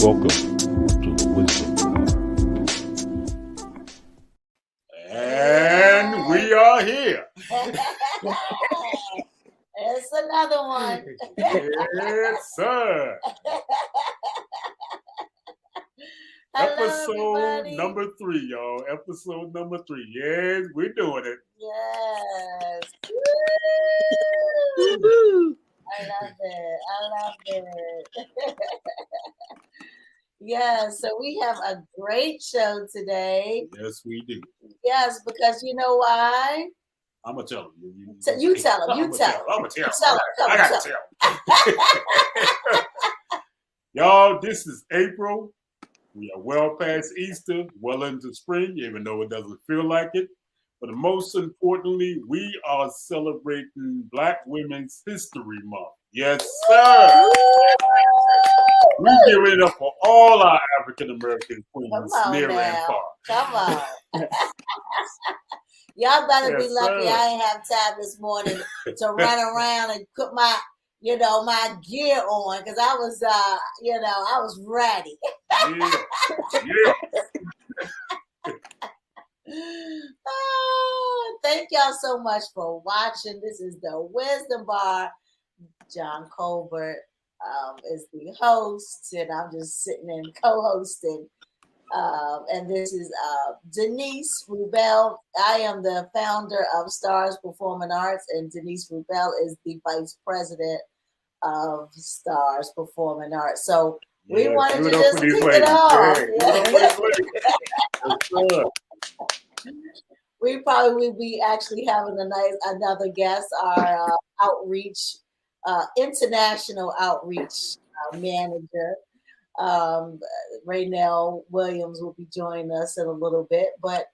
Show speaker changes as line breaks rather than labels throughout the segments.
Welcome to the Wisdom Hour.
And we are here.
It's another one.
Yes, sir.
Hello,
Episode
everybody.
number 3, y'all. Episode number 3. Yes, we're doing it.
Yes.
Woo-hoo.
I love it. Yeah, so we have a great show today.
Yes, we do.
Yes, because you know why?
I'm going to tell him.
You tell him.
I'm going to tell him.
Tell
I got to tell him. Y'all, this is April. We are well past Easter, well into spring, even though it doesn't feel like it. But most importantly, we are celebrating Black Women's History Month. Yes, sir. We give it up for all our African American queens, near and far.
Come on. Y'all better be
Yes,
lucky
sir.
I ain't have time this morning to run around and put my gear on, because I was I was ready.
Yeah.
Oh, thank y'all so much for watching. This is the Wisdom Bar. John Colbert is the host, and I'm just sitting and co-hosting. And this is Denise Rubel. I am the founder of Stars Performing Arts, and Denise Rubel is the vice president of Stars Performing Arts. So we wanted to just kick it off. We probably will be actually having another guest, our outreach, international outreach manager. Raynell Williams will be joining us in a little bit, but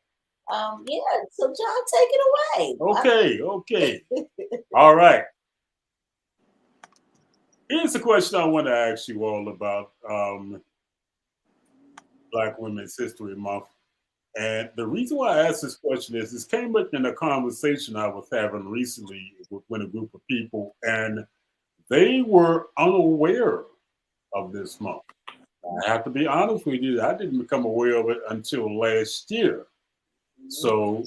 so John, take it away.
Okay. All right. Here's a question I want to ask you all about Black Women's History Month. And the reason why I asked this question is this came up in a conversation I was having recently with a group of people, and they were unaware of this month. I have to be honest with you, I didn't become aware of it until last year. So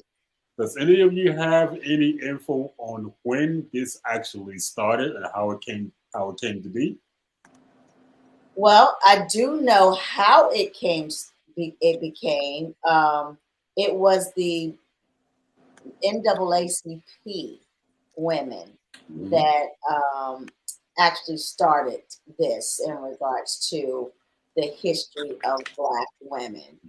does any of you have any info on when this actually started and how it came to be?
Well, I do know how it became. It was the NAACP women that actually started this in regards to the history of Black women.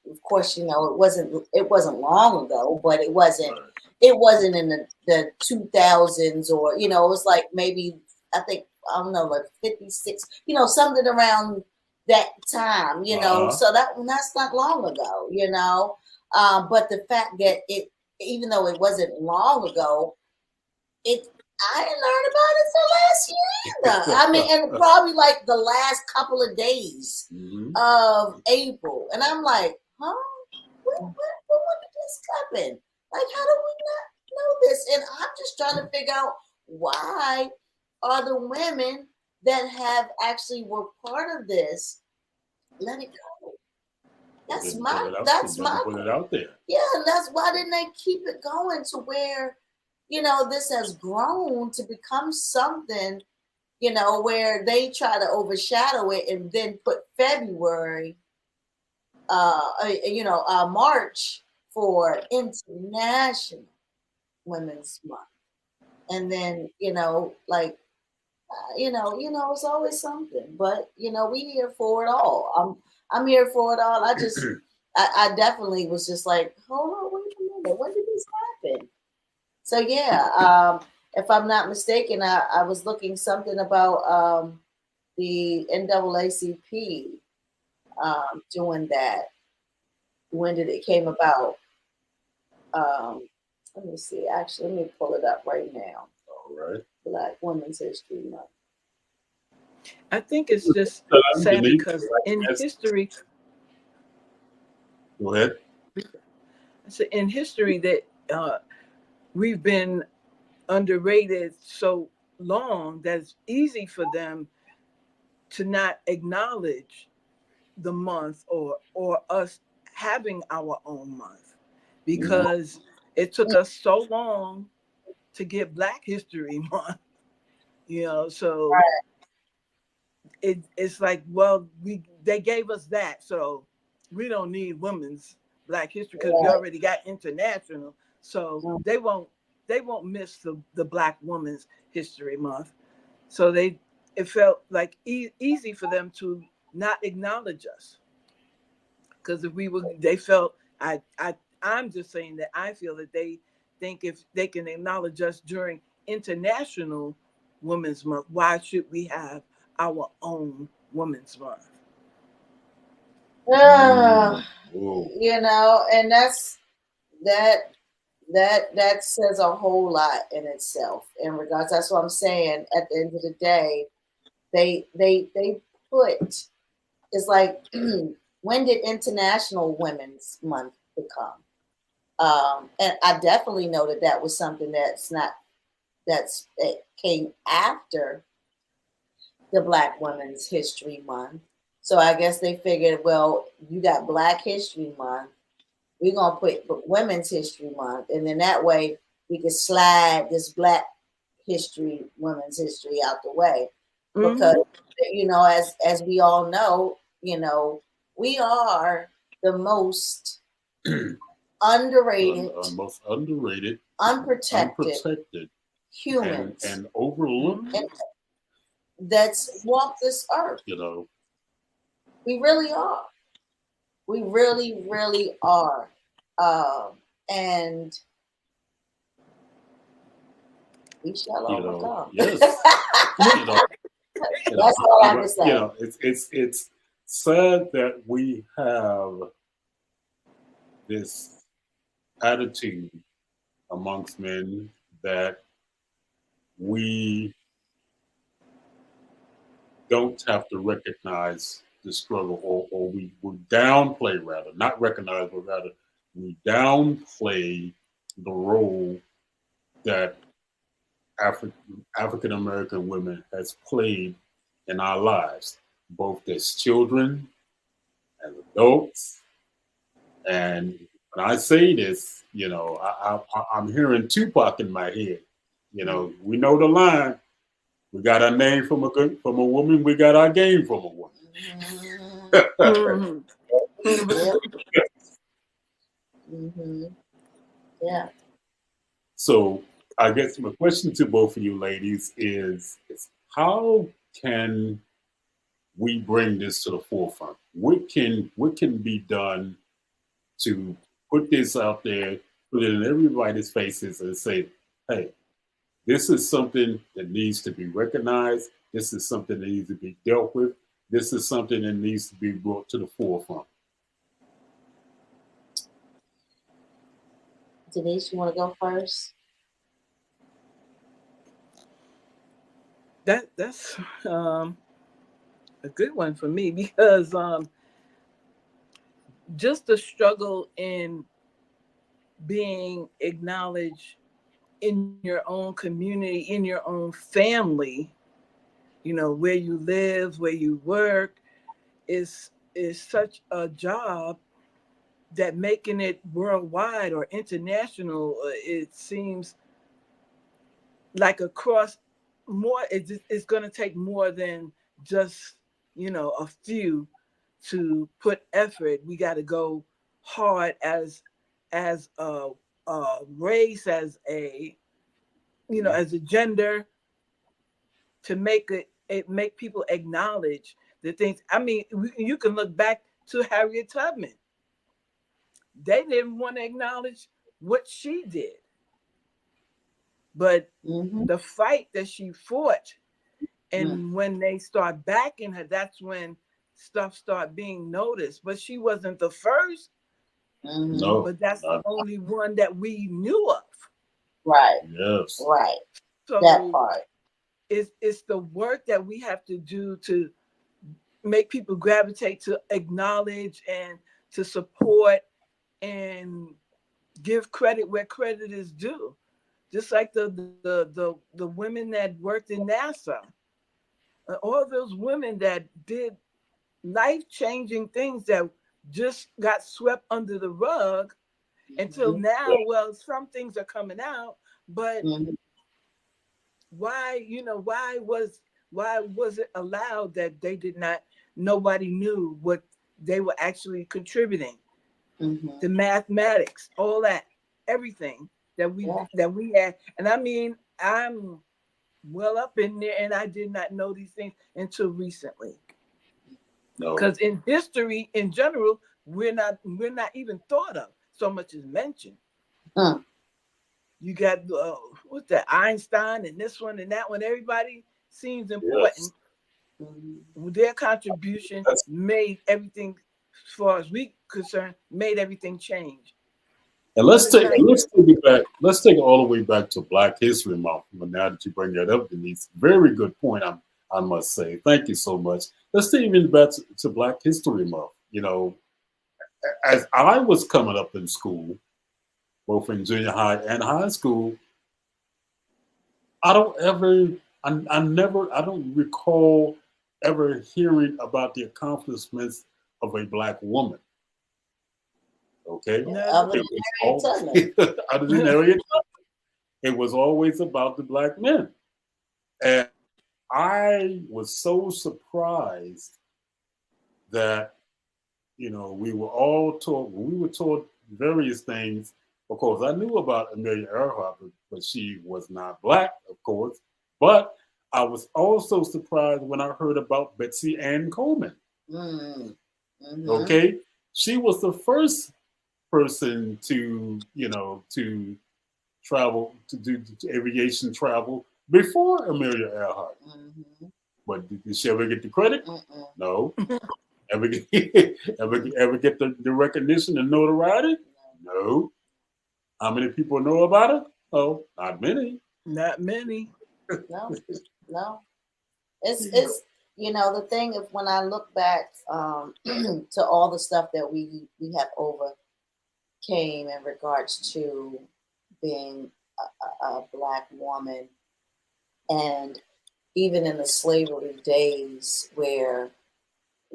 Of course, it wasn't long ago, but it wasn't in the 2000s, or it was like maybe, I think, I don't know, like 56, something around that time, so that's not long ago, but the fact that even though it wasn't long ago, I didn't learn about it till last year either. I mean, and probably like the last couple of days of April. And I'm like, huh? When did this happen? Like, how do we not know this? And I'm just trying to figure out, why are the women that have actually were part of this let it go? That's my
put it out there.
Yeah, and that's why didn't they keep it going to where this has grown to become something, where they try to overshadow it and then put February, March for International Women's Month. And then, it's always something, but, we here for it all. I'm here for it all. I definitely was just like, hold on, wait a minute. When did this happen? So if I'm not mistaken, I was looking something about the NAACP doing that. When did it came about? Let me see. Actually, let me pull it up right now.
All right.
Black Women's History Month.
I think it's just sad because in history.
Go ahead.
So in history that we've been underrated. So long that it's easy for them to not acknowledge the month or us having our own month, because it took us so long to get Black History Month, so it's like, well, they gave us that, so we don't need Women's Black History because we already got international, so they won't miss the Black Women's History Month. So it felt like easy for them to not acknowledge us, because they felt, I'm just saying that I feel that they think if they can acknowledge us during International Women's Month, why should we have our own Women's Month?
And that says a whole lot in itself in regards. That's what I'm saying. At the end of the day, they put, it's like, when did International Women's Month become? And I definitely know that was something it came after the Black Women's History Month. So I guess they figured, well, you got Black History Month, we're gonna put Women's History Month, and then that way we could slide this Black History, Women's History out the way. Because as we all know, we are the most underrated, unprotected humans
and overlooked
that's walked this earth. We really are. We really, really are. And we shall overcome.
Yes.
That's all I have to say.
It's sad that we have this attitude amongst men that we don't have to recognize the struggle, or we downplay, rather, not recognize, but rather we downplay the role that African American women has played in our lives, both as children, as adults. And when I say this, I'm hearing Tupac in my head. We know the line. We got our name from a woman. We got our game from a woman.
Yeah.
So I guess my question to both of you ladies is how can we bring this to the forefront? What can be done to put this out there, put it in everybody's faces, and say, hey, this is something that needs to be recognized. This is something that needs to be dealt with. This is something that needs to be brought to the forefront.
Denise, you want to go first?
That's a good one for me, because just the struggle in being acknowledged in your own community, in your own family, where you live, where you work, is such a job that making it worldwide or international, it seems like across more, it's going to take more than just, a few to put effort. We got to go hard as a race, as a, as a gender, to make make people acknowledge the things. I mean, you can look back to Harriet Tubman. They didn't want to acknowledge what she did. But the fight that she fought, and when they start backing her, that's when stuff start being noticed. But she wasn't the first.
No,
but that's the only one that we knew of.
Right.
Yes.
Right.
So
that part.
It's the work that we have to do to make people gravitate to acknowledge and to support and give credit where credit is due. just like the women that worked in NASA, all those women that did life-changing things that just got swept under the rug until now. Well, some things are coming out, but why, why was it allowed that they did not, nobody knew what they were actually contributing? The mathematics, all that, everything that we had. And I mean, I'm well up in there, and I did not know these things until recently.
No.
Because in history, in general, we're not even thought of. So much is mentioned. You got what's that, Einstein and this one and that one. Everybody seems important. Their contribution made everything, as far as we concerned, made everything change.
And let's take it back. Let's take it all the way back to Black History Month. But now that you bring that up, Denise, very good point. I must say, thank you so much. Let's take it back to Black History Month. You know, as I was coming up in school, both in junior high and high school, I don't recall ever hearing about the accomplishments of a Black woman. Okay, other than Harriet Tubman, it was always about the Black men, and I was so surprised that we were all taught. We were taught various things. Of course, I knew about Amelia Earhart, but she was not Black, of course. But I was also surprised when I heard about Betsy Ann Coleman. Okay, she was the first person to travel, to do aviation travel before Amelia Earhart. But did she ever get the credit? No. Ever get the recognition and notoriety? No. How many people know about it? Oh, not many.
Not many.
No. It's the thing of when I look back to all the stuff that we have overcame in regards to being a Black woman, and even in the slavery days where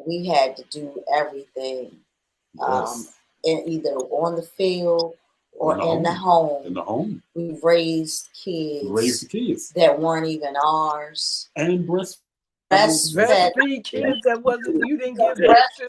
we had to do everything, either on the field or in the home.
In the home.
We raised kids. That weren't even ours.
And
breastfeed kids that wasn't, you didn't give birth to.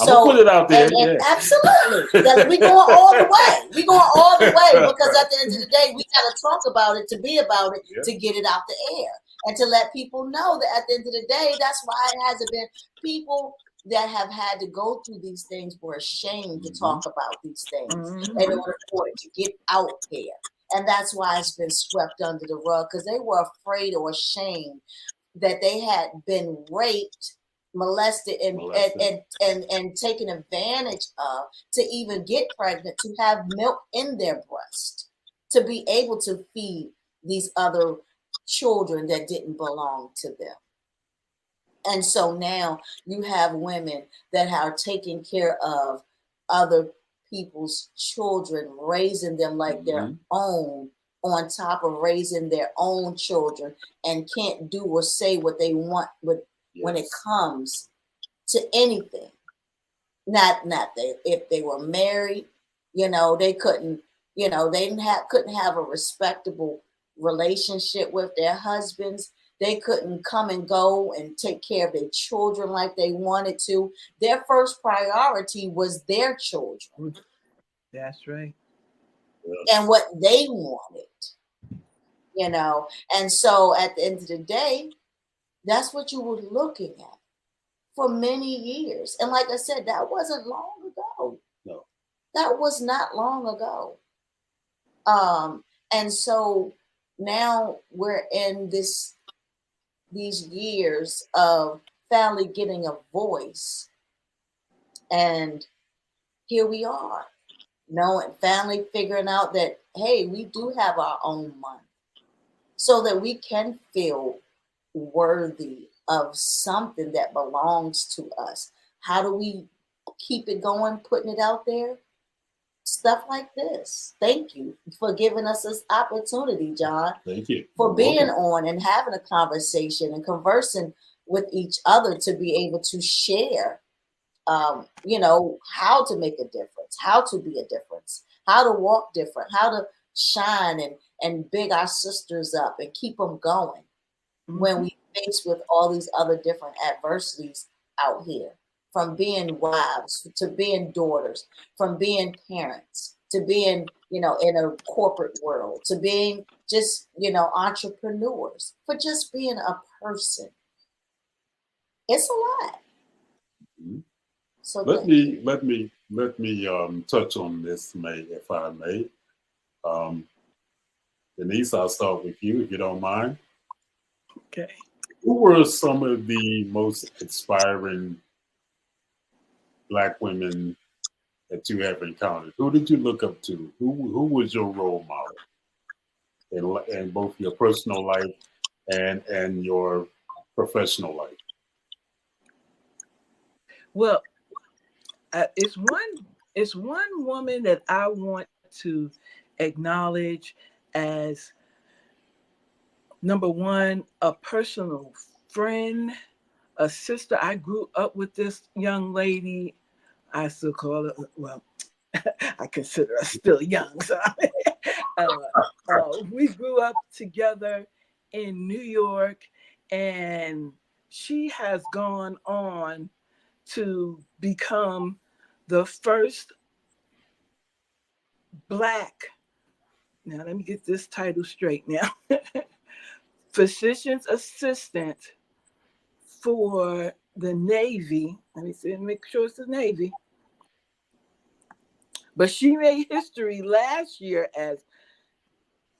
I'm gonna put it out there.
Absolutely. We going all the way. We going all the way because at the end of the day, we got to talk about it, to be about it, to get it out the air, and to let people know that at the end of the day, that's why it hasn't been people that have had to go through these things were ashamed to talk about these things in order for it to get out there. And that's why it's been swept under the rug, because they were afraid or ashamed that they had been raped, molested and taken advantage of to even get pregnant, to have milk in their breast, to be able to feed these other children that didn't belong to them. And so now you have women that are taking care of other people's children, raising them like their own, on top of raising their own children, and can't do or say what they want when it comes to anything. Not if they were married, they couldn't, couldn't have a respectable relationship with their husbands. They couldn't come and go and take care of their children like they wanted to. Their first priority was their children.
That's right.
And what they wanted, And so at the end of the day, that's what you were looking at for many years. And like I said, that wasn't long ago.
No.
That was not long ago. And so now we're in these years of finally getting a voice. And here we are. And finally figuring out that, hey, we do have our own money, so that we can feel worthy of something that belongs to us. How do we keep it going, putting it out there? stuff like this. Thank you for giving us this opportunity, John,
Thank you.
for
You're
being
welcome.
on and having a conversation and conversing with each other to be able to share, how to make a difference, how to be a difference, how to walk different, how to shine and big our sisters up and keep them going when we face with all these other different adversities out here, from being wives to being daughters, from being parents to being, in a corporate world, to being just, entrepreneurs, for just being a person. It's a lot.
Mhm.
So
Let
thank you.
me touch on this, if I may. Um, Denise, I'll start with you if you don't mind.
Okay.
Who were some of the most inspiring Black women that you have encountered? Who did you look up to? Who was your role model in both your personal life and your professional life?
Well, it's one woman that I want to acknowledge as number one, a personal friend, a sister. I grew up with this young lady. I still call her, well, I consider her still young. So we grew up together in New York, and she has gone on to become the first Black, now let me get this title straight now, physician's assistant for the Navy. Let me see, make sure it's the Navy. But she made history last year as,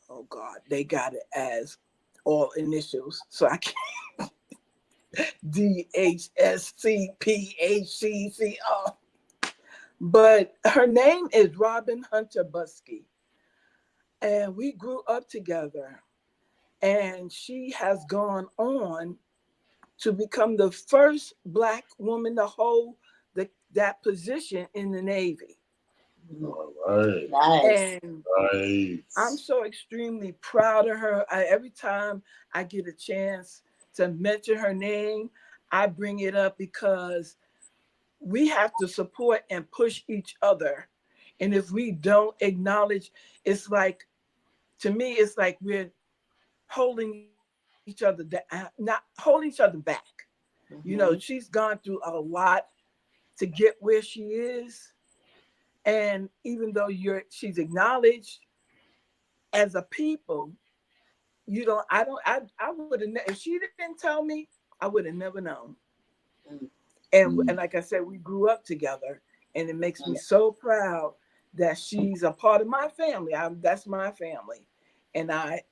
oh God, they got it as all initials. So I can't, DHSCPHCCO. But her name is Robin Hunter Buskey. And we grew up together. And she has gone on to become the first Black woman to hold that position in the Navy.
All right.
Nice.
And I'm
Nice.
so extremely proud of her. Every time I get a chance to mention her name, I bring it up because we have to support and push each other. And if we don't acknowledge, it's like, to me, it's like we're holding each other, not holding each other back.
Mhm.
She's gone through a lot to get where she is. And even though she's acknowledged as a people, I would have, if she didn't tell me, I would have never known.
Mm,
And like I said, we grew up together, and it makes me
mm,
so proud that she's a part of my family. That's my family, and I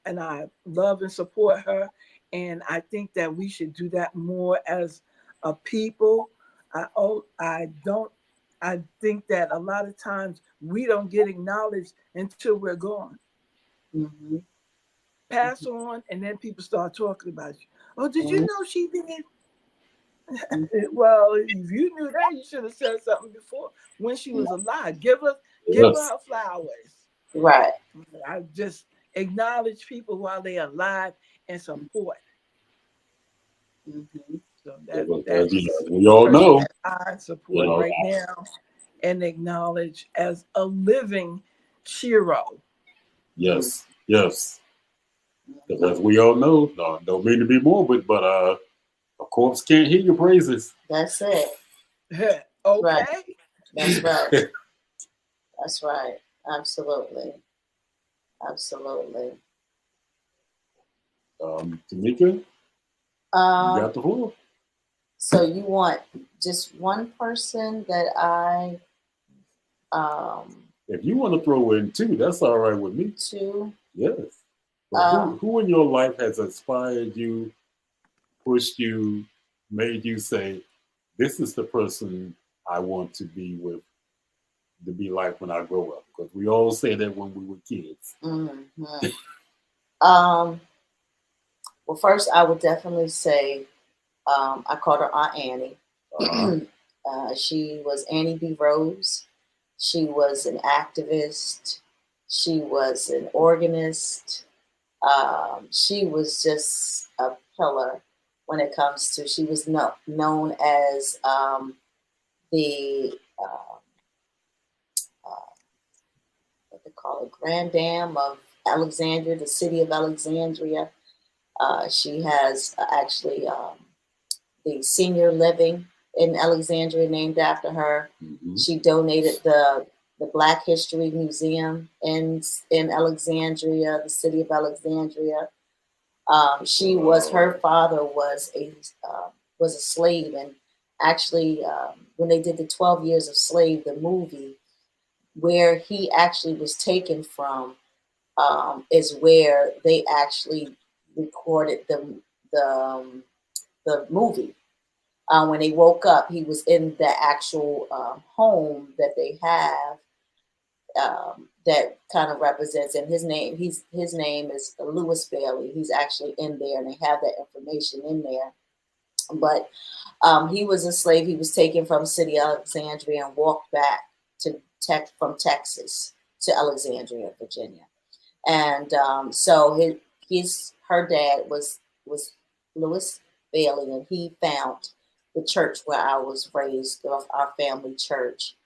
love and support her, and I think that we should do that more as a people. I don't. I think that a lot of times we don't get acknowledged until we're gone.
mhm,
Pass on, and then people start talking about you. Oh, did you
mhm,
know she did?
mhm.
Well, if you knew that, you should have said something before when she was alive. Give her
Yes.
her flowers.
Right.
I just acknowledge people while they're alive and support.
Mhm.
So
As
that's
we
the
all
person
know,
that I
you
support
know,
right now and acknowledge as a living hero.
Mm,
yes, yes. Because
mhm.
as we all know, don't mean to be morbid, but a corpse can't hear your praises.
That's it. Right.
Okay.
That's right. That's right. Absolutely. Absolutely.
Tamika, you
Um,
got the floor.
so you want just one person that I
If you want to throw in two, that's all right with me.
to
Yes. But
uh
who in your life has inspired you, pushed you, made you say, "This is the person I want to be with, to be like when I grow up"? Because we all say that when we were kids.
mhm. um well, first I would definitely say I called her Aunt Annie.
Uh huh.
She was Annie B. Rose. She was an activist. She was an organist. She was just a pillar when it comes to, she was known as the, what they call it, Grand Dame of Alexandria, the city of Alexandria. She has actually the senior living in Alexandria named after her.
Mm-hmm.
She donated the Black History Museum in Alexandria, the city of Alexandria. Her father was a slave, and actually when they did the 12 Years a Slave, the movie, where he actually was taken from is where they actually recorded the movie. When they woke up, he was in the actual home that they have that kind of represents, and his name is Lewis Bailey. He's actually in there, and they have that information in there. But he was a slave. He was taken from city Alexandria and walked back from Texas to Alexandria, Virginia. And so her dad was Lewis Bailey, and he found the church where I was raised, our family church.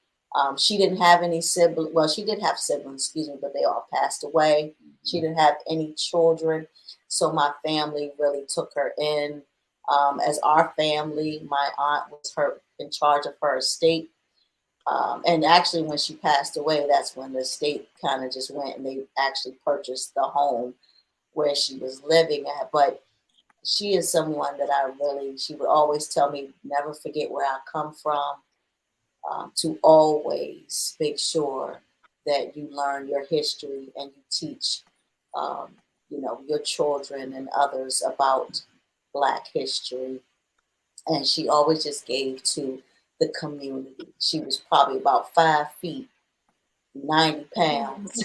She didn't have any siblings. Well, she did have siblings, excuse me, but they all passed away. She didn't have any children. So my family really took her in as our family. My aunt was in charge of her estate. And actually, when she passed away, that's when the estate kind of just went and they actually purchased the home where she was living at. But she is someone that she would always tell me, never forget where I come from, to always make sure that you learn your history and you teach, your children and others about Black history. And she always just gave to the community. She was probably about 5 feet, 90 pounds.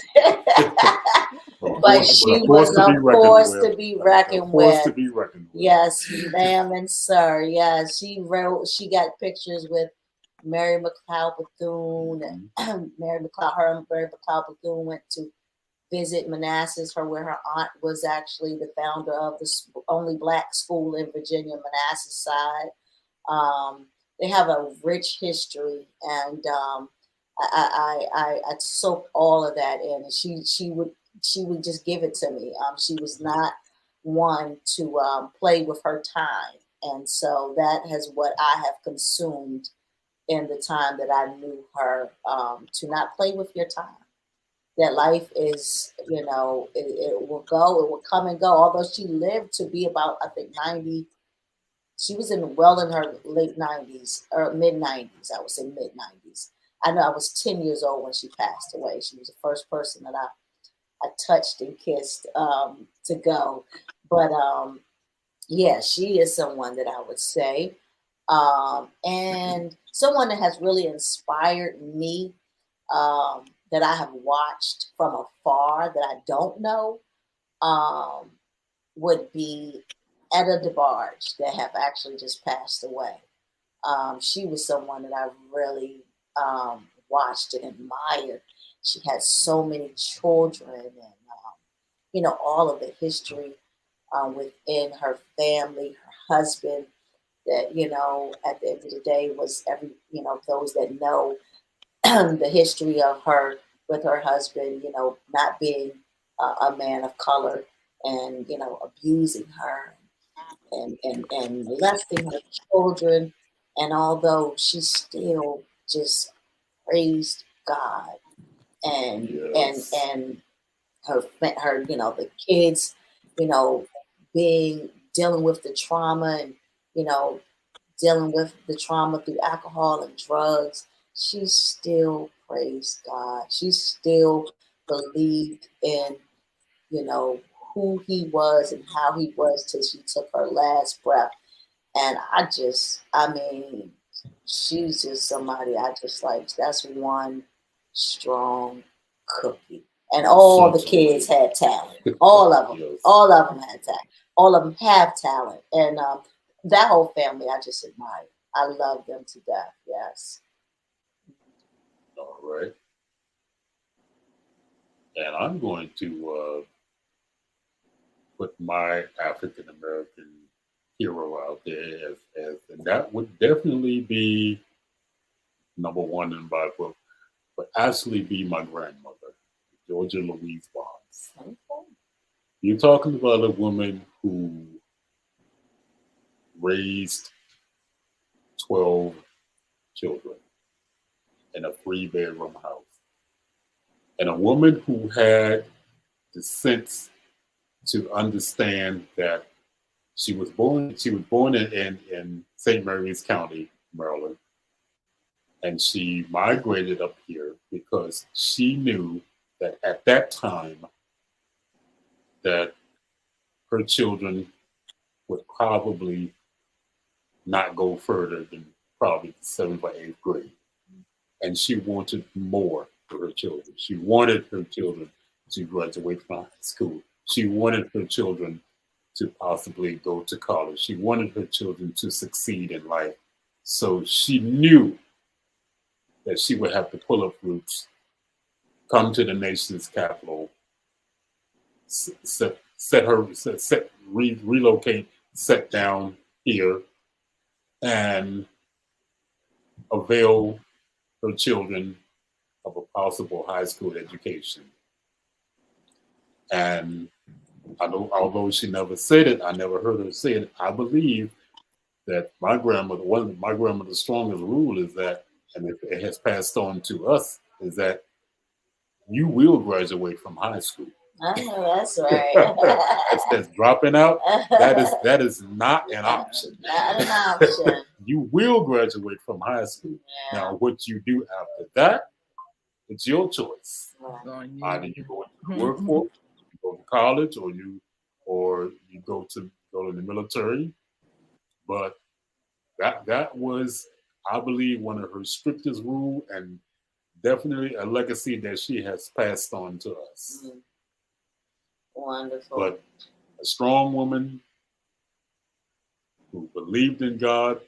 But she was a force to be reckoned with. Yes, ma'am and sir. Yes, she got pictures with Mary McLeod Bethune. And Mary McLeod Bethune went to visit Manassas, where her aunt was actually the founder of the only Black school in Virginia, Manassas side. They have a rich history, and I soaked all of that in, and she would just give it to me. She was not one to play with her time, and so that has what I have consumed in the time that I knew her, to not play with your time. That life is, it will go, it will come and go. Although she lived to be about, I think, 90. She was in her late 90s or mid 90s. I would say mid 90s. I know I was 10 years old when she passed away. She was the first person that I touched and kissed to go. But yeah, she is someone that I would say. And someone that has really inspired me, that I have watched from afar that I don't know, would be Etta DeBarge, that have actually just passed away. She was someone that I really watched and admired. She had so many children, and all of the history within her family, her husband. That at the end of the day was those that know the history of her with her husband, not being a man of color, and abusing her and molesting her children. And although she still just praised God, and
Yes.
and her the kids, dealing with the trauma, and dealing with the trauma through alcohol and drugs, she still praised God. She still believed in, who he was and how he was till she took her last breath. And she's just somebody I just like. That's one strong cookie. And all the kids had talent. All of them.
Yes.
All of them had talent. All of them have talent. And that whole family, I just admire. I love them to death. Yes.
All right? And I'm going to put my African American hero out there as and that would definitely be number one in my book, but actually be my grandmother, Georgia Louise Bonds.
Okay.
You're talking about a woman who raised 12 children in a 3-bedroom house, and a woman who had the sense to understand that she was born in St. Mary's County, Maryland, and she migrated up here because she knew that at that time that her children would probably not go further than probably the 7th or 8th grade. And she wanted more for her children. She wanted her children to graduate from high school. She wanted her children to possibly go to college. She wanted her children to succeed in life. So she knew that she would have to pull up roots, come to the nation's capital, relocate, set down here, and avail her children of a possible high school education. And although she never said it, I never heard her say it, I believe that one of my grandmother's strongest rule is that, and it has passed on to us, is that you will graduate from high school.
I know that's right.
that's dropping out. That is not an option.
Not an option.
You will graduate from high school.
Yeah.
Now, what you do after that, it's your choice.
Right.
Either you go into the workforce, you go to college, or you go to the military. But that was, I believe, one of her strictest rules, and definitely a legacy that she has passed on to us.
Mm. Wonderful.
But a strong woman who believed in God,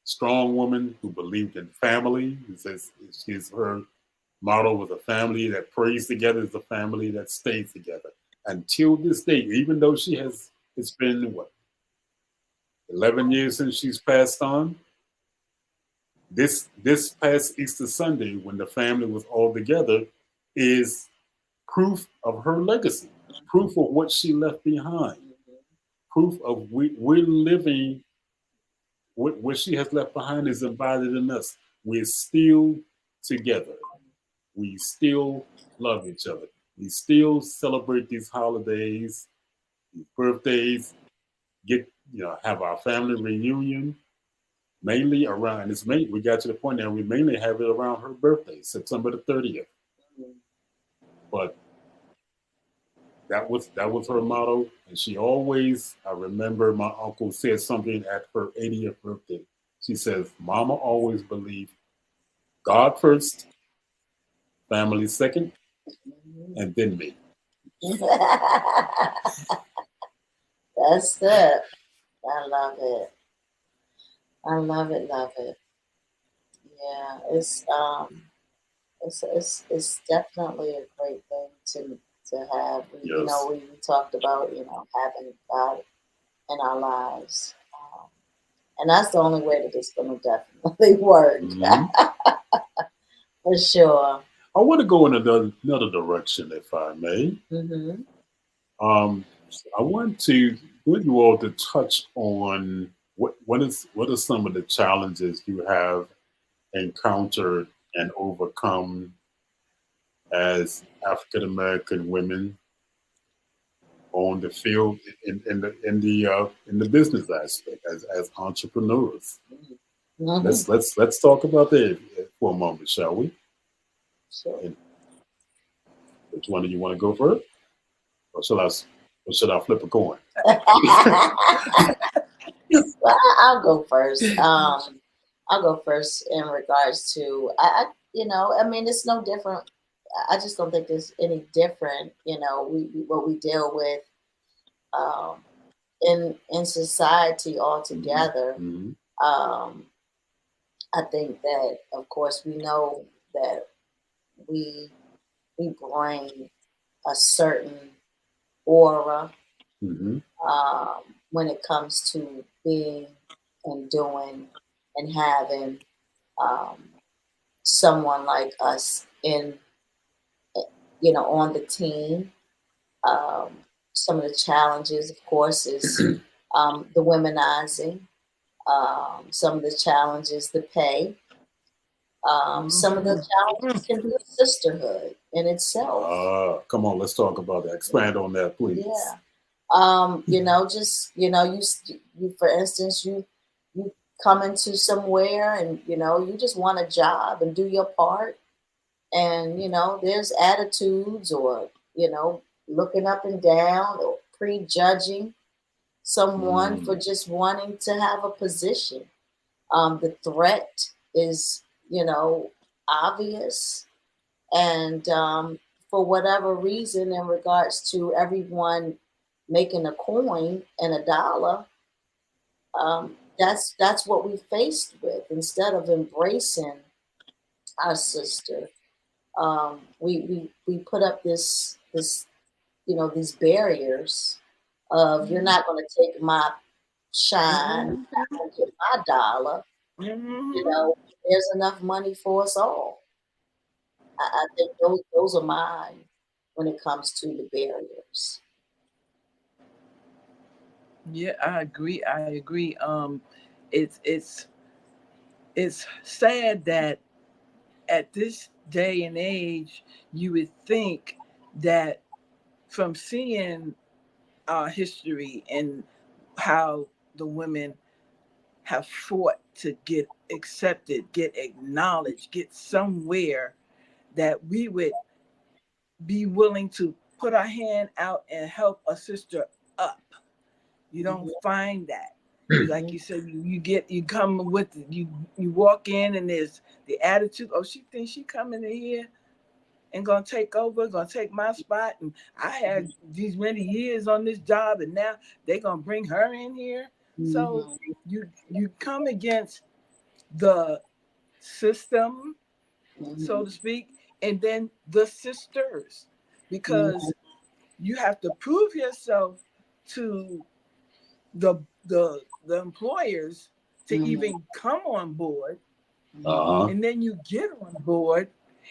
strong woman who believed in family. Her motto was a family that prays together is a family that stays together. Until this day, even though it's been 11 years since she's passed on. This past Easter Sunday, when the family was all together, is proof of her legacy, proof of what she left behind, proof of we're living, what she has left behind is embodied in us. We're still together. We still love each other. We still celebrate these holidays, these birthdays, have our family reunion, mainly around, we got to the point now we mainly have it around her birthday, September the 30th. But that was her motto, and she always, I remember my uncle said something at her 80th birthday. She says, "Mama always believed God first, family second, and then me."
That's it. I love it. I love it. Love it. Yeah, it's definitely a great thing to have.
Yes.
We talked about having God in our lives, and that's the only way that it's going to definitely work.
Mm-hmm.
For sure.
I want to go in another direction, if I may.
Mm-hmm.
I want you all to touch on what are some of the challenges you have encountered and overcome as African American women on the field in the business aspect as entrepreneurs.
Mm-hmm.
Let's talk about that for a moment, shall we?
Sure.
Which one do you want to go first, or should I flip a coin?
Well, I'll go first. I'll go first in regards to it's no different. I just don't think there's any different. What we deal with in society altogether.
Mm-hmm.
I think that, of course, we know that we bring a certain aura when it comes to being and doing and having someone like us in, on the team. Some of the challenges, of course, is the womenizing. Some of the challenges, the pay. Some of the challenges can be sisterhood in itself.
Come on, let's talk about that. Expand on that, please.
Yeah. You for instance, you come into somewhere and you just want a job and do your part, and there's attitudes or looking up and down or prejudging someone for just wanting to have a position. The threat is obvious, and for whatever reason, in regards to everyone making a coin and a dollar, that's what we faced with. Instead of embracing our sister, we put up this these barriers of, you're not going to take my shine, you're not going to get my dollar. There's enough money for us all. I think those are mine when it comes to the barriers.
Yeah, I agree. It's sad that at this day and age, you would think that from seeing our history and how the women have fought to get accepted, get acknowledged, get somewhere, that we would be willing to put our hand out and help a sister up. You don't find that. Like you said, you come with you walk in and there's the attitude, oh, she thinks she coming in here and gonna take over, gonna take my spot, and I had these many years on this job, and now they're gonna bring her in here. So you come against the system, so to speak, and then the sisters, because you have to prove yourself to the employers to even come on board, and then you get on board,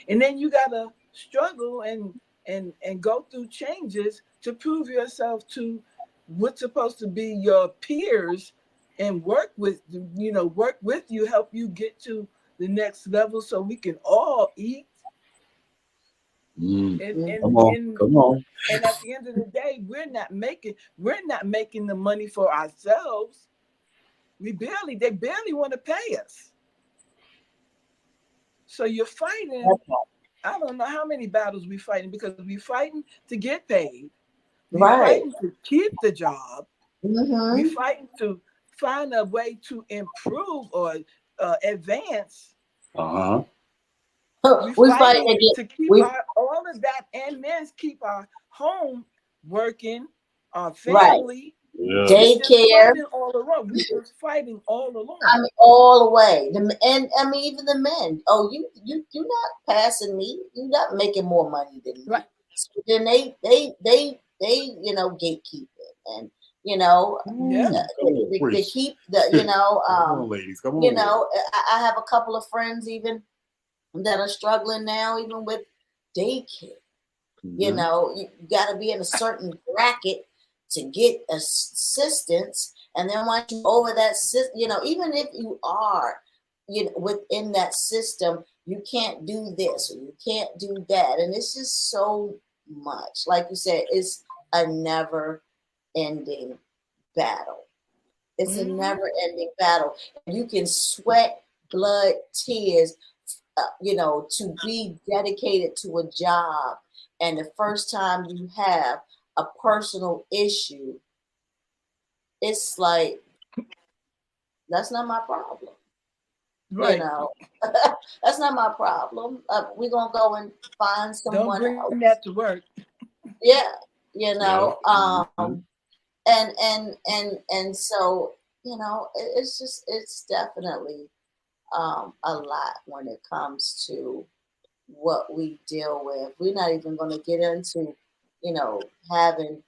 and then you gotta struggle and go through changes to prove yourself to what's supposed to be your peers, and work with you, help you get to the next level so we can all eat.
Come on.
And at the end of the day, we're not making the money for ourselves. They barely want to pay us. So you're fighting. I don't know how many battles we're fighting, because we're fighting to get paid. We're fighting to keep the job. We're fighting to find a way to improve or advance. We're fighting to keep all of that, and then keep our home working, our family.
Daycare.
All along. We're just fighting all along.
I mean, all the way. And I mean, even the men. Oh, you're not passing me. You're not making more money than me.
Right.
So then they gatekeep it, and they keep the
come on, ladies, come on.
I have a couple of friends even that are struggling now, even with daycare. You got to be in a certain bracket to get assistance, and then once you over that even if you are within that system, you can't do this or you can't do that, and it's just so much. Like you said, it's a never ending battle. It's a never ending battle. You can sweat blood, tears, to be dedicated to a job, and the first time you have a personal issue, it's like, that's not my problem.
Right.
That's not my problem. We're gonna go and find someone else.
Don't bring that to work.
Yeah, and so it's definitely a lot when it comes to what we deal with. We're not even going to get into, having,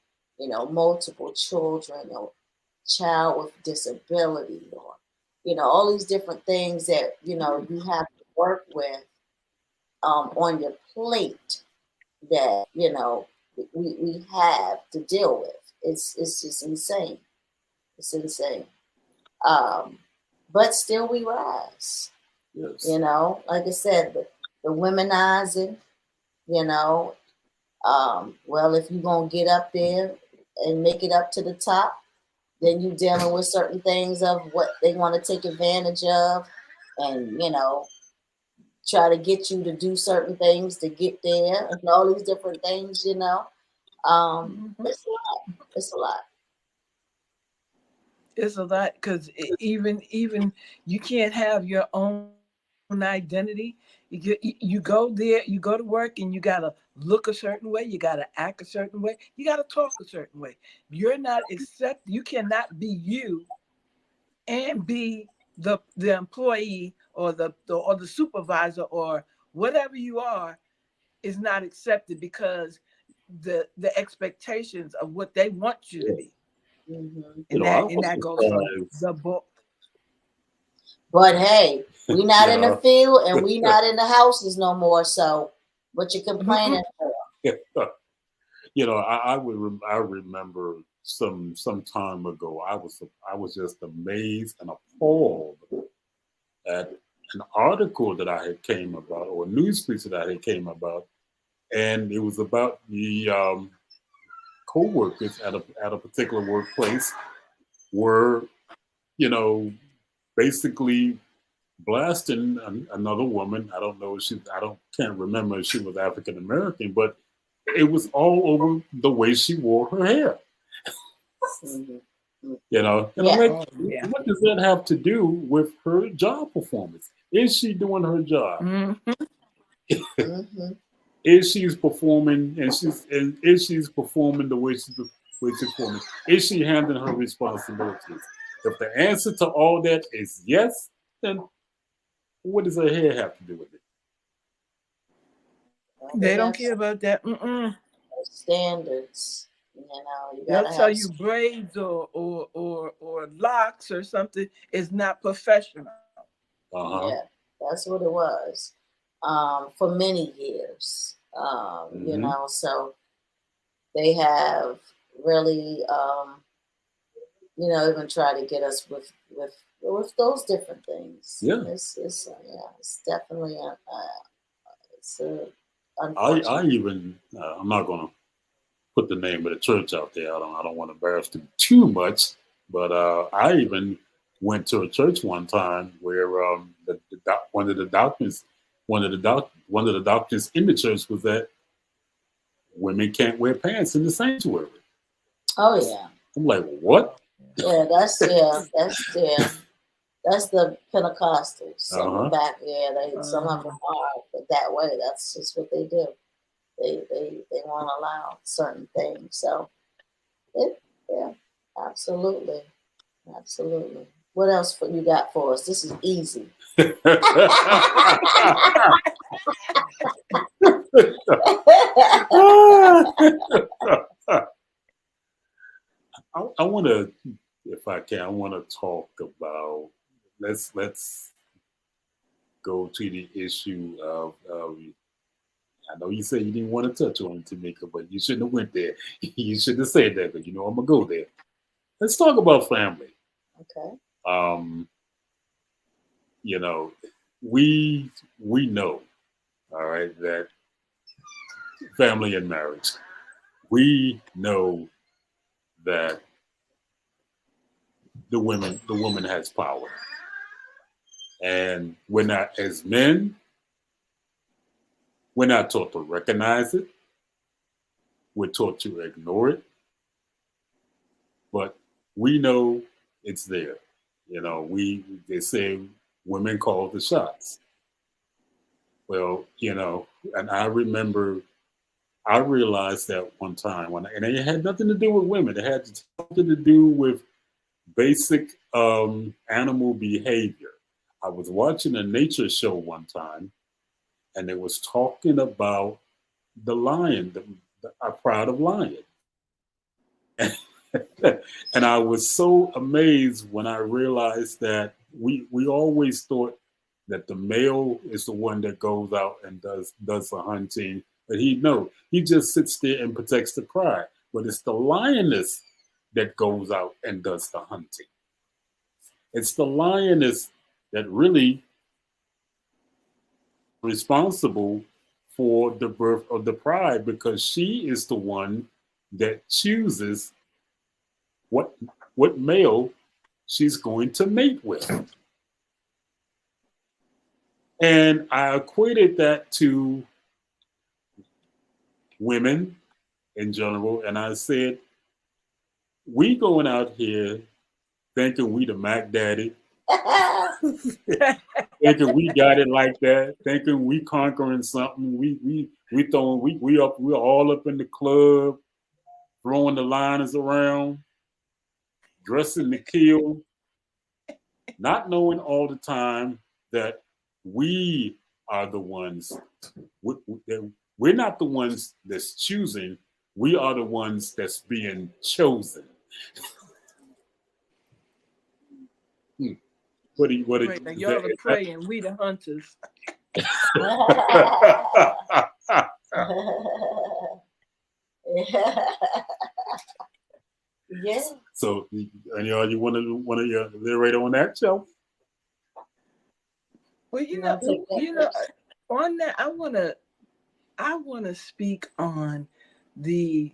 multiple children or child with disability or, all these different things that, you have to work with on your plate that, we have to deal with. It's just insane. It's insane. But still we rise.
Yes.
Like I said, the womenizing, well, if you're going to get up there and make it up to the top, then you're dealing with certain things of what they want to take advantage of and, try to get you to do certain things to get there and all these different things, It's a lot. It's a lot.
It's a lot because even you can't have your own identity. You go there, you go to work, and you gotta look a certain way. You gotta act a certain way. You gotta talk a certain way. You're not accept. You cannot be you and be the employee or the supervisor or whatever you are is not accepted because the expectations of what they want you to be.
Mm-hmm.
And that goes from the book.
But hey, we not in the field and we not in the houses no more. So what you complaining for?
I remember some time ago. I was just amazed and appalled at an article that I had came about or a news piece that I had came about, and it was about the co-workers at a particular workplace were, basically blasting another woman. I don't know if can't remember if she was African American, but it was all over the way she wore her hair. And I'm like, what does that have to do with her job performance? Is she doing her job?
Mm-hmm.
Is she's performing and is she's performing the way she's performing? Is she handling her responsibilities? If the answer to all that is yes, then what does her hair have to do with it?
They don't care about that.
Standards.
They'll tell you braids or locks or something is not professional.
Yeah, that's what it was for many years. So they have really, even tried to get us with those different things.
Yeah,
it's definitely
I even I'm not going to put the name of the church out there. I don't want to embarrass them too much, but I even went to a church one time where one of the doctrines in the church was that women can't wear pants in the sanctuary.
Oh yeah.
I'm like, what?
Yeah, that's the Pentecostals. Some back, some of them are that way. That's just what they do. They won't allow certain things. So, absolutely. What else you got for us? This is easy.
I want to, if I can, I want to talk about. Let's go to the issue of. I know you said you didn't want to touch on it, Tamika, but you shouldn't have went there. You shouldn't have said that, but I'm gonna go there. Let's talk about family.
Okay.
We know, all right, that family and marriage. We know that the woman has power, and we're not, as men, we're not taught to recognize it. We're taught to ignore it, but we know it's there. They say women call the shots. Well, and I realized that one time and it had nothing to do with women. It had something to do with basic animal behavior. I was watching a nature show one time, and it was talking about the lion, our pride of lion. And I was so amazed when I realized that we always thought that the male is the one that goes out and does the hunting, but he just sits there and protects the pride. But it's the lioness that goes out and does the hunting. It's the lioness that really responsible for the birth of the pride, because she is the one that chooses what male she's going to mate with. And I equated that to women in general, and I said, we going out here thinking we the Mac Daddy, thinking we got it like that, thinking we conquering something. We're all up in the club, throwing the liners around, dressing to kill, not knowing all the time that we are the ones. We're not the ones that's choosing. We are the ones that's being chosen. Y'all
the prey and we the hunters.
Yeah.
So, and y'all, you want to elaborate on that, Joe?
Well, you know, on that, I wanna speak on the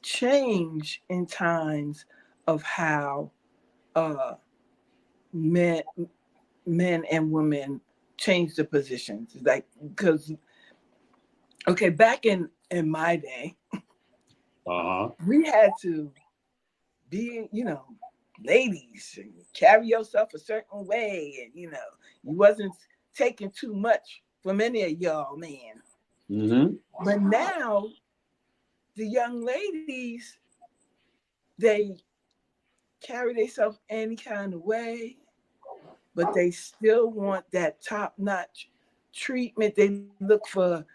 change in times of how men and women change the positions. Like, because back in my day, we had to be, ladies and carry yourself a certain way, and you wasn't taking too much from any of y'all, man.
Mm-hmm.
But now the young ladies, they carry themselves any kind of way, but they still want that top-notch treatment. They look for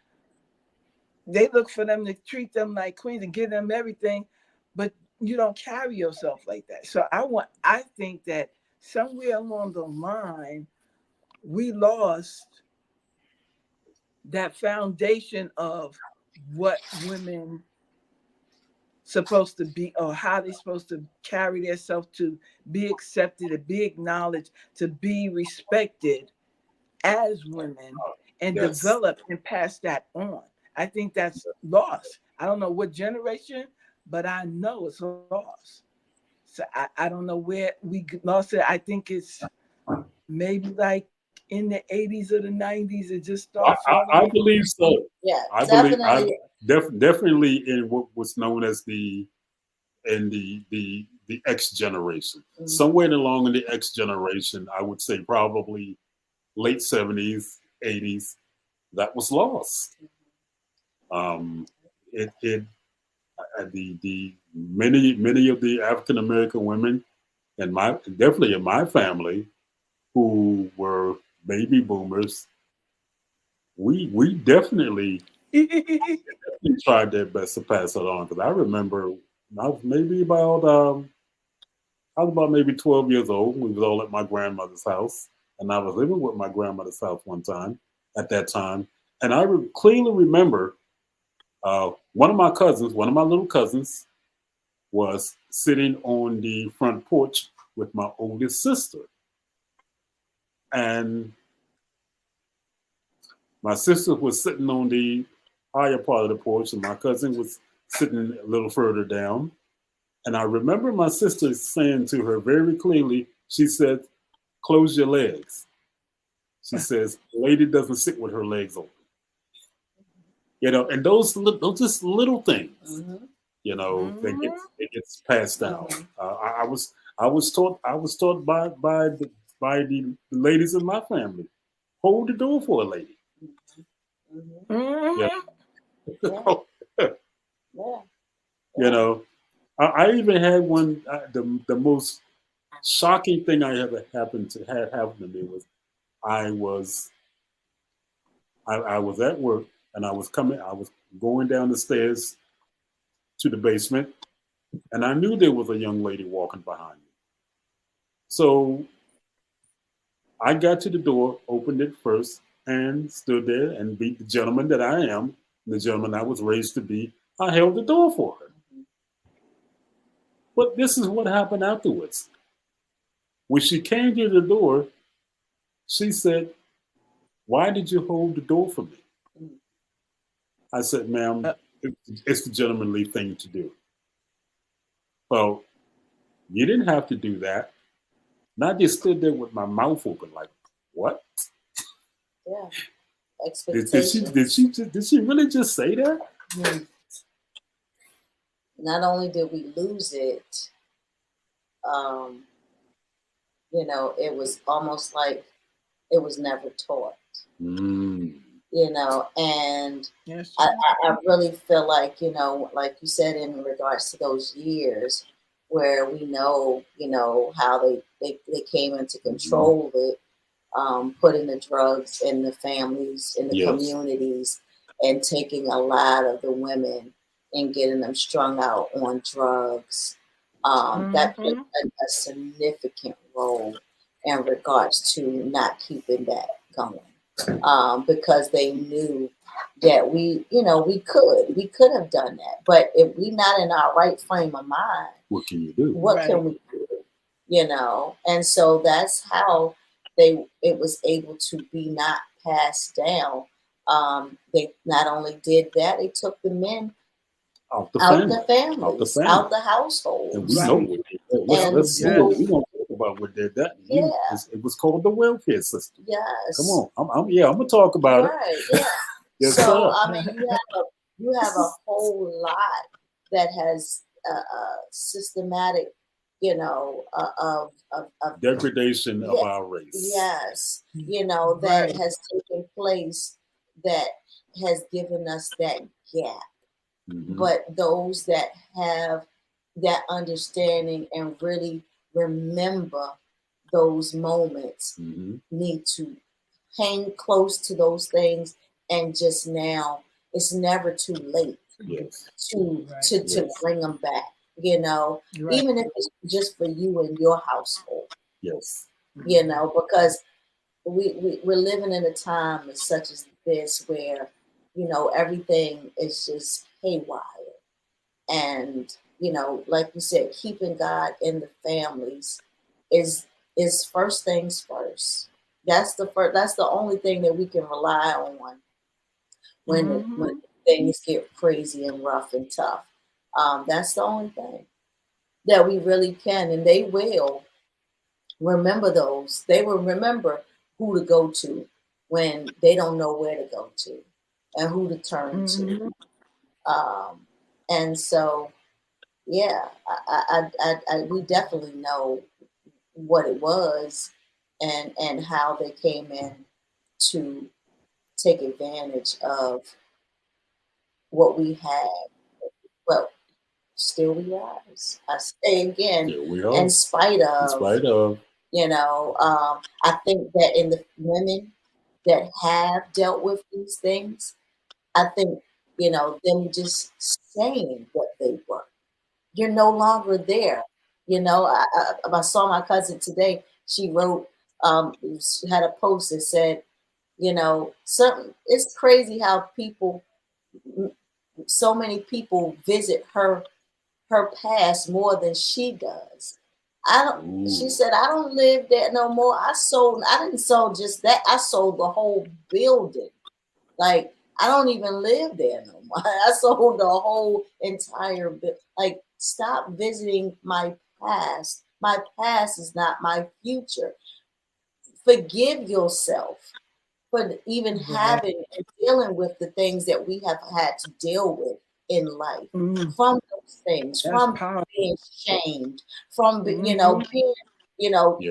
them to treat them like queens and give them everything, but you don't carry yourself like that. So I think that somewhere along the line, we lost that foundation of what women supposed to be, or how they're supposed to carry themselves to be accepted, to be acknowledged, to be respected as women, and develop and pass that on. I think that's lost. I don't know what generation, but I know it's lost. So I don't know where we lost it. I think it's maybe like in the 80s or the 90s. It just started.
I believe so.
Yeah,
definitely in what was known as the X generation. Mm-hmm. Somewhere along in the X generation, I would say probably late 70s, 80s, that was lost. The many of the African American women, and definitely in my family, who were baby boomers, we definitely tried their best to pass it on. Because I remember I was about maybe 12 years old. We was all at my grandmother's house, and I was living with my grandmother's house at that time. And I clearly remember one of my little cousins, was sitting on the front porch with my oldest sister. And my sister was sitting on the higher part of the porch, and my cousin was sitting a little further down. And I remember my sister saying to her very clearly, she said, "Close your legs." She says, "The lady doesn't sit with her legs open." And those just little things, that gets passed down. I was taught by the ladies in my family, hold the door for a lady. I even had one. The most shocking thing I ever happened to me was I was at work and I was going down the stairs to the basement, and I knew there was a young lady walking behind me. So I got to the door, opened it first, and stood there and beat the gentleman that I am, the gentleman I was raised to be. I held the door for her. But this is what happened afterwards. When she came to the door, she said, "Why did you hold the door for me?" I said, "Ma'am, it's the gentlemanly thing to do." Well, you didn't have to do that. And I just stood there with my mouth open, like, what?
Yeah.
Did she really just say that?
Mm-hmm. Not only did we lose it, it was almost like it was never taught. And
yes.
I really feel like, like you said, in regards to those years where we know, how they came in to control it, putting the drugs in the families, in the communities, and taking a lot of the women and getting them strung out on drugs. That played a significant role in regards to not keeping that going, because they knew that we could have done that, but if we not in our right frame of mind,
what can you do?
What can we do? And so that's how it was able to be not passed down. They not only did that, they took the men out the families, out the households.
And we know what they did. We're going to talk about what they did that.
Yeah.
It was called the welfare system.
Yes.
Come on. I'm going to talk about
it. Yeah.
Yes,
so,
sir.
I mean, you have a whole lot that has systematic, of
degradation of our race.
Yes. That has taken place that has given us that gap. But those that have that understanding and really remember those moments need to hang close to those things, and just now it's never too late to bring them back, even if it's just for you and your household.
Yes.
Because we're living in a time such as this where everything is just haywire, and like you said, keeping God in the families is first things first. That's the only thing that we can rely on when things get crazy and rough and tough. That's the only thing that we really can, and they will remember those. They will remember who to go to when they don't know where to go to, and who to turn to. And so, yeah, we definitely know what it was, and how they came in to take advantage of what we had. Well, still we rise. I say again, in spite of, I think that in the women that have dealt with these things, I think, them just saying what they were. You're no longer there. I saw my cousin today. She wrote, she had a post that said, it's crazy how so many people visit her past more than she does. She said, I don't live there no more. I didn't sell just that. I sold the whole building. Like, I don't even live there no more. I sold the whole entire building. Like, stop visiting my past. My past is not my future. Forgive yourself for even having and dealing with the things that we have had to deal with in life, from those things, from being shamed, from being,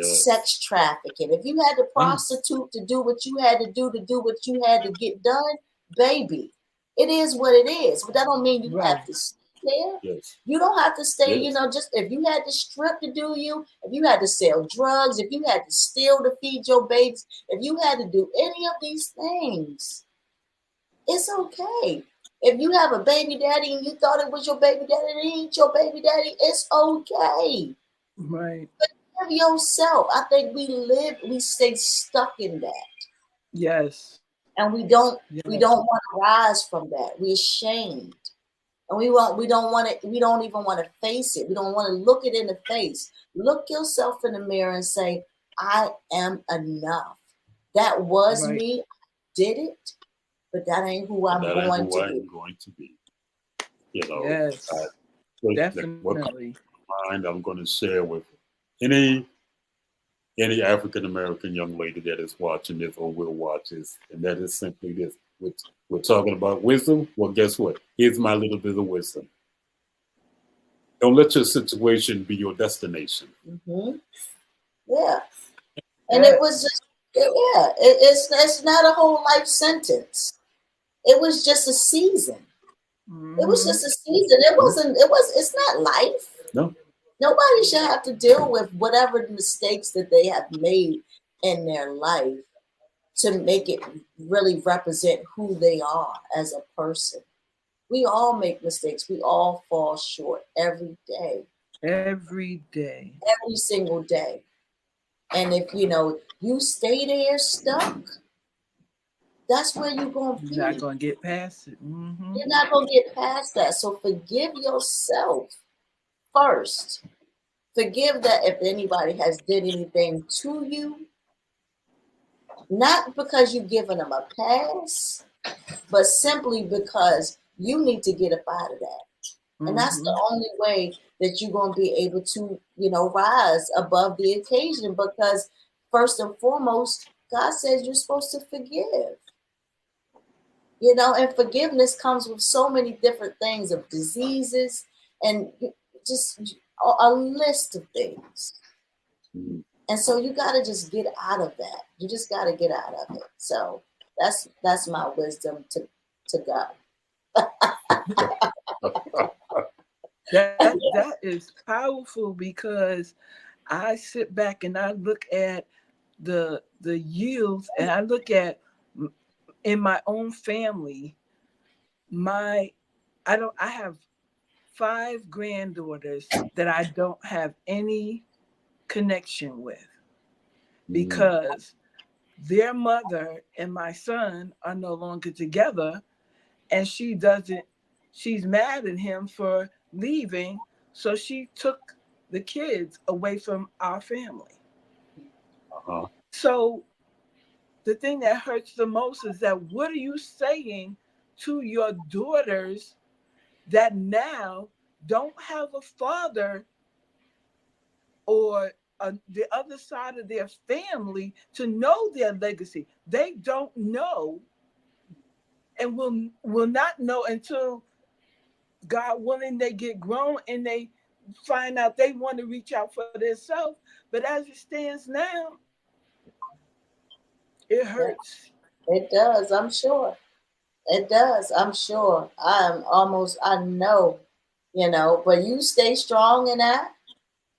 sex trafficking. If you had to prostitute to do what you had to do what you had to get done, baby, it is what it is. But that don't mean you have to stay there.
Yes.
You don't have to stay, just if you had to strip to do you, if you had to sell drugs, if you had to steal to feed your babies, if you had to do any of these things, It's okay. If you have a baby daddy and you thought it was your baby daddy and it ain't your baby daddy, it's okay.
Right.
Forgive yourself. I think we stay stuck in that.
Yes.
And we don't
Yes.
want to rise from that. We're ashamed. And we don't even want to face it. We don't want to look it in the face. Look yourself in the mirror and say, I am enough. That was
Right.
me. I did it, but that ain't who I'm
That ain't
going
who
to
I
be.
am going to be. You know,
Yes.
what
Definitely.
mind I'm going to share with any African American young lady that is watching this or will watch this, and that is simply this. We're talking about wisdom. Well, guess what? Here's my little bit of wisdom. Don't let your situation be your destination.
Mm-hmm. Yeah. And it was just, it's not a whole life sentence. It was just a season. It was just a season. It's not life.
No.
Nobody should have to deal with whatever mistakes that they have made in their life to make it really represent who they are as a person. We all make mistakes. We all fall short every day.
Every day.
Every single day. And if you stay there stuck, that's where you're going to be.
You're not going to get past it. Mm-hmm.
You're not going to get past that. So forgive yourself first. Forgive that if anybody has did anything to you, not because you've given them a pass, but simply because you need to get up out of that. And that's the only way that you're going to be able to, rise above the occasion, because first and foremost, God says you're supposed to forgive. And forgiveness comes with so many different things of diseases and just a list of things. And so you got to just get out of that. You just got to get out of it. So that's my wisdom to God.
That is powerful, because I sit back and I look at the youth, and I look at in my own family. I have 5 granddaughters that I don't have any connection with, because their mother and my son are no longer together, and she's mad at him for leaving, so she took the kids away from our family. So the thing that hurts the most is that, what are you saying to your daughters that now don't have a father or the other side of their family to know their legacy? They don't know, and will not know until, God willing, they get grown and they find out they want to reach out for themselves. But as it stands now, it hurts.
It does, I'm sure. It does, I'm sure. I know, but you stay strong in that.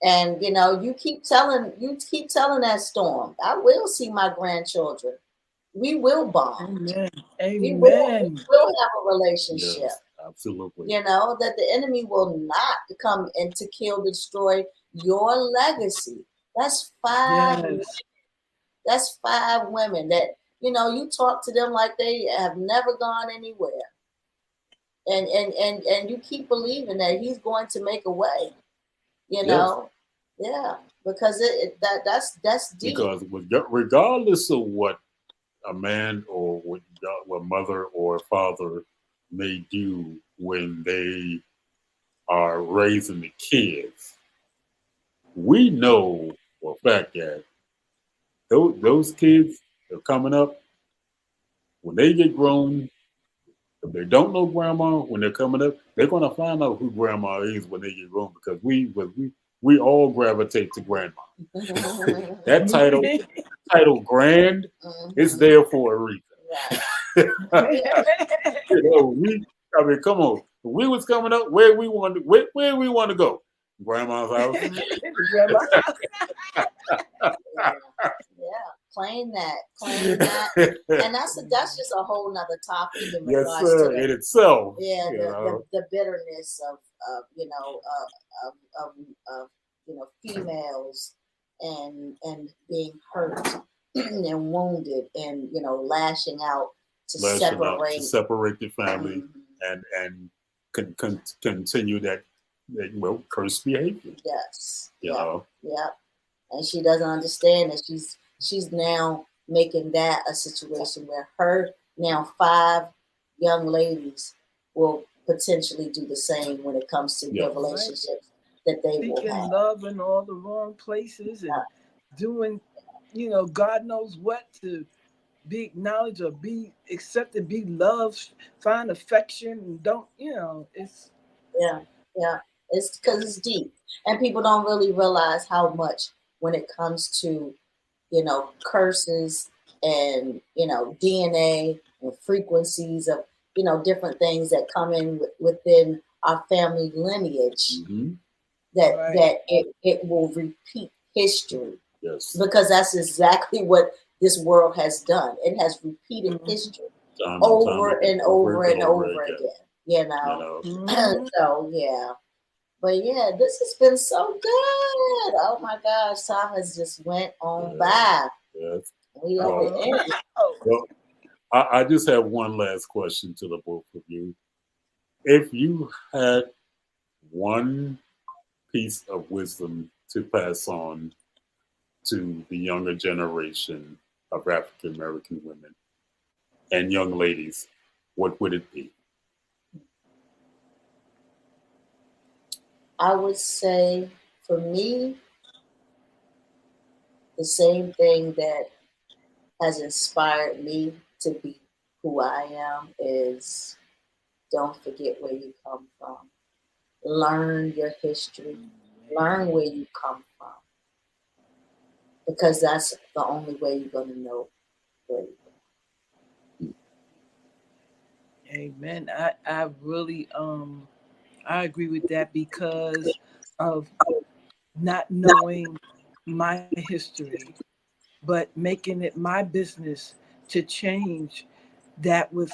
And you keep telling that storm, I will see my grandchildren. We will bond.
Amen.
We will have a relationship.
Yes, absolutely.
That the enemy will not come and to kill, destroy your legacy. That's 5.
Yes.
That's 5 women that you talk to them like they have never gone anywhere, and you keep believing that he's going to make a way. Yeah, because that's deep.
Because regardless of what a man or what mother or father may do when they are raising the kids, we know for a fact that those kids that are coming up, when they get grown, if they don't know grandma when they're coming up, they're going to find out who grandma is when they get grown, because we all gravitate to grandma. That title grand is there for a reason. Come on. When we was coming up, where we want to go? Grandma's house.
Yeah, plain claim that, and that's just a whole nother topic in
Yes,
regards
sir.
to
In itself.
yeah,
You know.
the bitterness of of females and being hurt and wounded and lashing out to
separate the family
Mhm.
and continue that cursed behavior.
Yes.
You know.
Yeah. And she doesn't understand that she's now making that a situation where her now 5 young ladies will potentially do the same when it comes to the relationships that they will
seeking
have.
love in all the wrong places and doing, God knows what to be acknowledged or be accepted, be loved, find affection, and don't, it's
yeah. It's because it's deep, and people don't really realize how much when it comes to curses and DNA and frequencies of different things that come in within our family lineage.
Mm-hmm.
That it will repeat history.
Yes.
Because that's exactly what this world has done. It has repeated history over and over again.
Mm-hmm.
So yeah. But yeah, this has been so good. Oh my gosh, time has just went on by.
Yes.
We at the end.
Well, I just have one last question to the both of you. If you had one piece of wisdom to pass on to the younger generation of African American women and young ladies, what would it be?
I would say for me, the same thing that has inspired me to be who I am is don't forget where you come from. Learn your history. Learn where you come from. Because that's the only way you're going to know where you're going.
Amen. I really I agree with that because of not knowing my history, but making it my business to change that with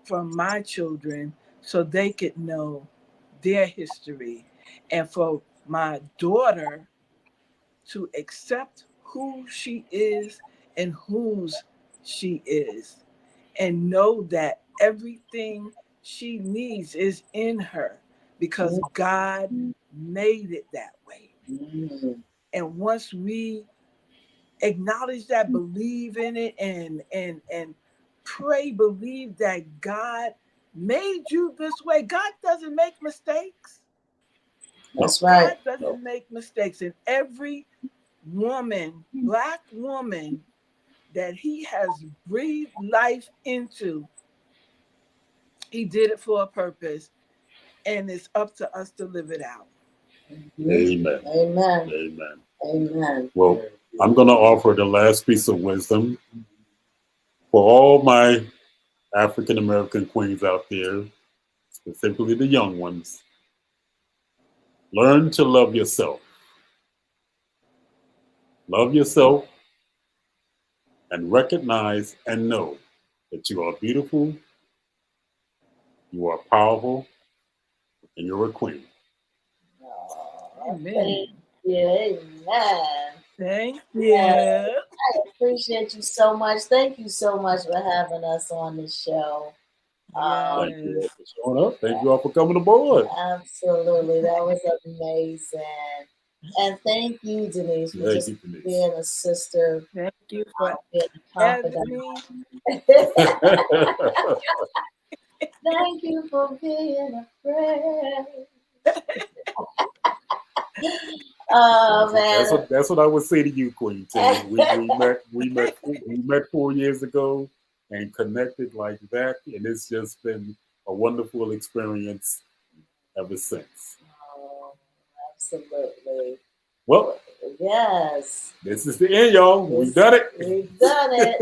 from my children so they could know their history, and for my daughter to accept who she is and whose she is, and know that everything she needs is in her because God made it that way.
Mm-hmm.
And once we acknowledge that, believe in it, and pray, believe that God made you this way. God doesn't make mistakes.
That's right.
God doesn't make mistakes. And every woman, Black woman, that He has breathed life into, He did it for a purpose, and it's up to us to live it out.
Amen.
Amen.
Amen.
Amen.
Well, I'm going to offer the last piece of wisdom for all my African American queens out there, specifically the young ones. Learn to love yourself. Love yourself and recognize and know that you are beautiful, you are powerful, and you're a queen.
Amen.
Thank you. Amen.
Thank you.
I appreciate you so much. Thank you so much for having us on the show.
Thank you all for showing up. Thank you all for coming aboard.
Absolutely. That was amazing. And thank you, Denise, for just being a sister.
Thank you for
being a
having
confidant.
me.
Thank you for being a friend. Oh man,
that's what I would say to you, Queen Tay. We met 4 years ago and connected like that, and it's just been a wonderful experience ever since.
Oh, absolutely.
Well,
yes.
This is the end, y'all. We've done it.
We've done it.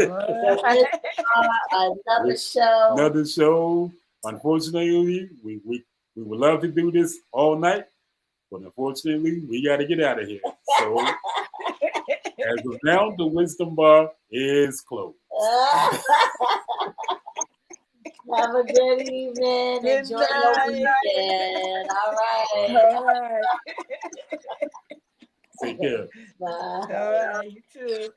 Another show.
Another show. Unfortunately, we would love to do this all night, but unfortunately, we got to get out of here. So As of now, the Wisdom Bar is closed.
Have a good evening.
Good
Enjoy your
night.
weekend. All right.
All right.
Take care.
Bye.
All right. You too.